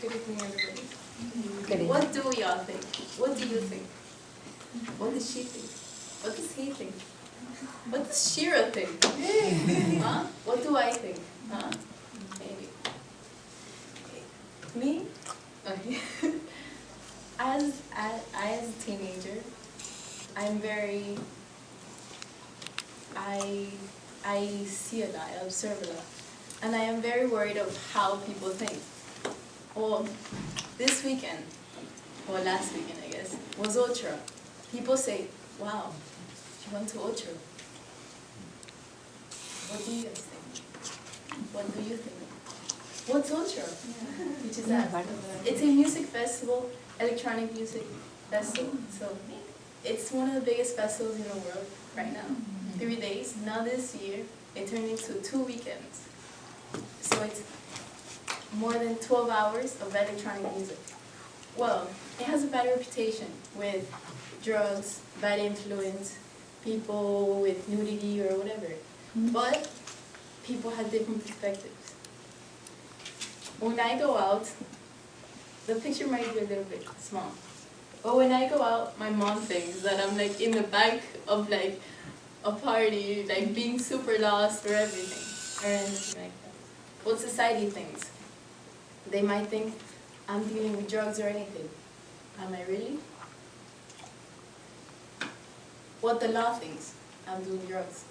Good evening, everybody. Good evening. What do we all think? What do you think? What does she think? What does he think? What does Shira think? Huh? What do I think? Huh? Maybe. Me? Okay. As a teenager, I see a lot, I observe a lot, and I am very worried of how people think. Well, this weekend, or last weekend I guess, was Ultra. People say, wow, she went to Ultra. What do you guys think? What do you think? What's Ultra? Which is that? It's a music festival, electronic music festival. So it's one of the biggest festivals in the world right now. 3 days. Now this year, it turned into 2 weekends. So it's more than 12 hours of electronic music. Well, it has a bad reputation with drugs, bad influence, people with nudity or whatever. But people have different perspectives. When I go out, the picture might be a little bit small. But when I go out, my mom thinks that I'm like in the back of like a party, like being super lost or everything, or anything like that. What society thinks. They might think I'm dealing with drugs or anything. Am I really? What the law thinks. I'm doing drugs.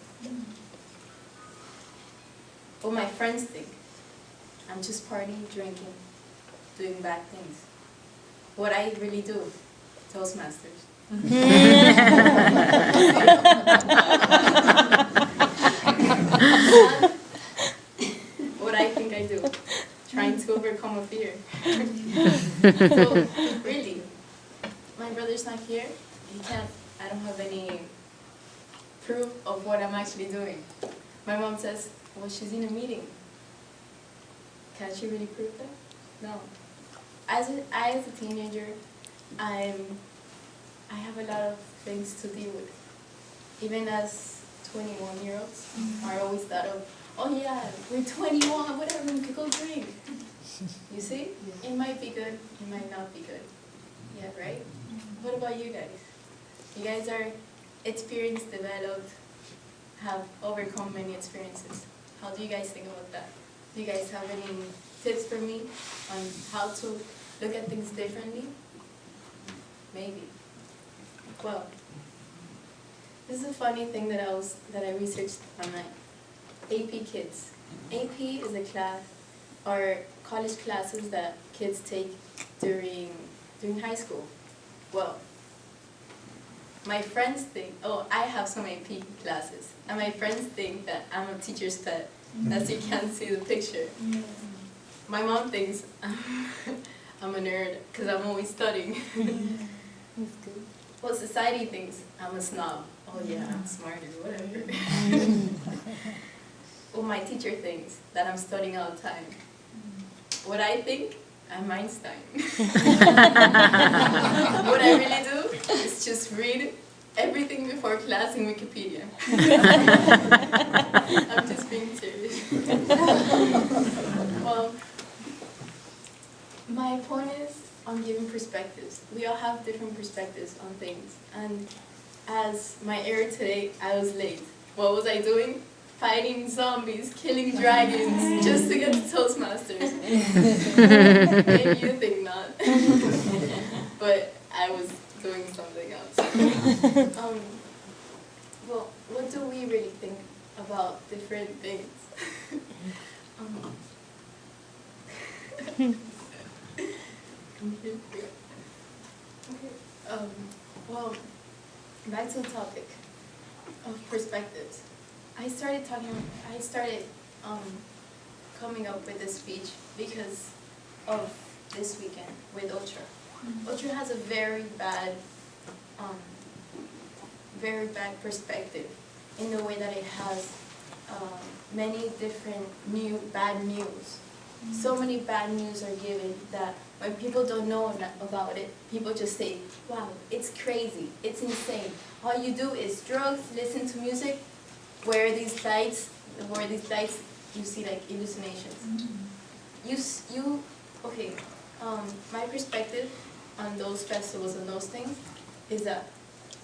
What my friends think. I'm just partying, drinking, doing bad things. What I really do. Toastmasters. What I think I do. Trying to overcome a fear. So, really, my brother's not here. He can't, I don't have any proof of what I'm actually doing. My mom says, well, she's in a meeting. Can she really prove that? No. As a teenager, I have a lot of things to deal with. Even as 21-year-olds are always thought of, oh yeah, we're 21, whatever, we could go drink. You see? It might be good, it might not be good. Yeah, right? What about you guys? You guys are experienced, developed, have overcome many experiences. How do you guys think about that? Do you guys have any tips for me on how to look at things differently? Maybe. Well, this is a funny thing that I researched online. AP Kids. AP is a class or college classes that kids take during high school. Well, my friends think, oh, I have some AP classes, and my friends think that I'm a teacher's pet, as you can't see the picture. My mom thinks I'm a nerd because I'm always studying. That's good. Well, society thinks I'm a snob. Oh yeah, I'm smarter, whatever. Well, my teacher thinks that I'm studying all the time. What I think, I'm Einstein. What I really do is just read everything before class in Wikipedia. I'm just being serious. Well, my point is on giving perspectives. We all have different perspectives on things. And as my error today, I was late. What was I doing? Fighting zombies, killing dragons, just to get to Toastmasters. Maybe you think not. But I was doing something else. Well, what do we really think about different things? Well, back to the topic of perspectives. I started coming up with this speech because of this weekend with Ultra. Ultra has a very bad perspective in the way that it has many different bad news. So many bad news are given that when people don't know about it, people just say, wow, it's crazy, it's insane. All you do is drugs, listen to music, wear these lights, you see like hallucinations. Okay, My perspective on those festivals and those things is that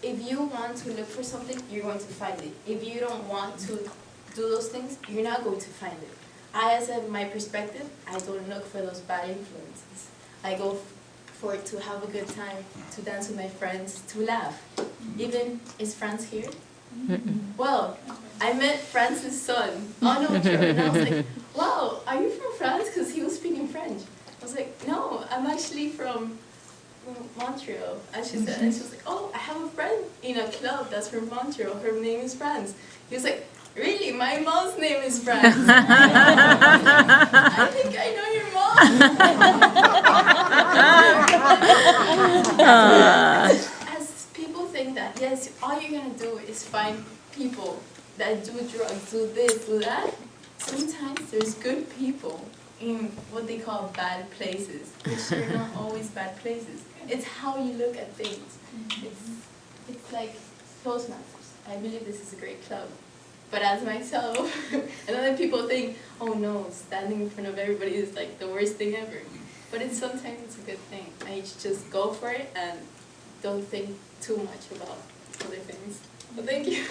if you want to look for something, you're going to find it. If you don't want to do those things, you're not going to find it. As my perspective, I don't look for those bad influences. I go for it to have a good time, to dance with my friends, to laugh. Even, is France here? Well, I met France's son on a trip, and I was like, wow, are you from France? Because he was speaking French. I was like, no, I'm actually from Montreal. And she said, and she was like, oh, I have a friend in a club that's from Montreal. Her name is France. He was like, really? My mom's name is France. I think I know your mom. As people think that, yes, all you're going to do is find people that do drugs, do this, do that. Sometimes there's good people in what they call bad places, which are not always bad places. It's how you look at things. It's like Toastmasters. I believe this is a great club. But as myself, and other people think, oh no, standing in front of everybody is like the worst thing ever. But sometimes it's a good thing. And you should just go for it and don't think too much about other things. So thank you.